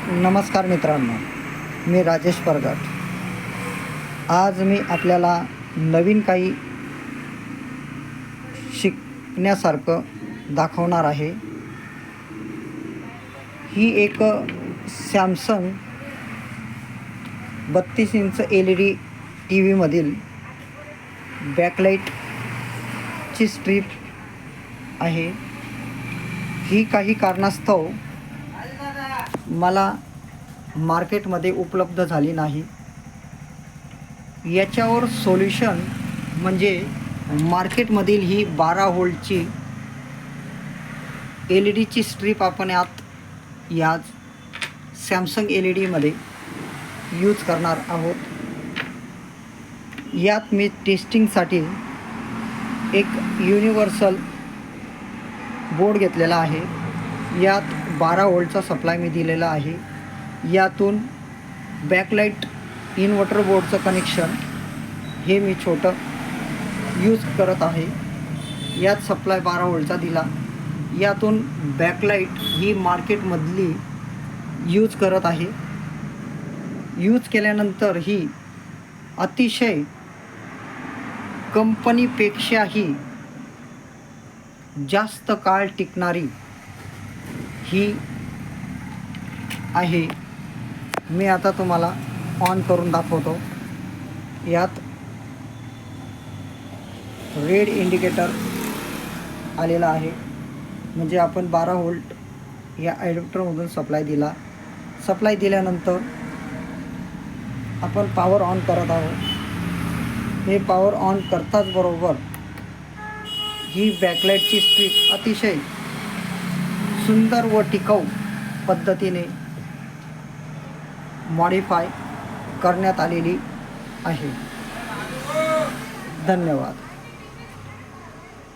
नमस्कार मित्रांनो, मी राजेश परगट. आज मी आपल्याला नवीन काही शिकण्यासारखं दाखवणार आहे. ही एक सॅमसंग 32 इंच LED टी व्हीमधील बॅकलाईटची स्ट्रीप आहे. ही काही कारणास्तव मला मार्केटमध्ये उपलब्ध झाली नाही. याच्यावर सोल्युशन म्हणजे मार्केटमधील ही 12 व्होल्टची LEDची स्ट्रीप आपण या सॅमसंग LEDमध्ये यूज करणार आहोत. यात मी टेस्टिंगसाठी एक युनिव्हर्सल बोर्ड घेतलेला आहे. यात 12 व्होल्टचा सप्लाय मी दिलेला आहे. यातून बॅकलाईट इन्व्हर्टर बोर्डचं कनेक्शन हे मी छोटं यूज करत आहे. यात सप्लाय 12 व्होल्टचा दिला. यातून बॅकलाईट ही मार्केटमधली यूज करत आहे. यूज केल्यानंतर ही अतिशय कंपनीपेक्षाही जास्त काळ टिकणारी ही आहे. मी आता तुम्हाला ऑन करून दाखवतो. यात रेड इंडिकेटर आलेला आहे, म्हणजे आपण 12 व्होल्ट या ॲडॅप्टरमधून सप्लाय दिला. सप्लाय दिल्यानंतर आपण पॉवर ऑन करत आहोत. हे पॉवर ऑन करताच बरोबर ही बॅकलाईटची स्ट्रीप अतिशय सुंदर व टिकाऊ पद्धतीने मॉडिफाय करण्यात आलेली आहे. धन्यवाद.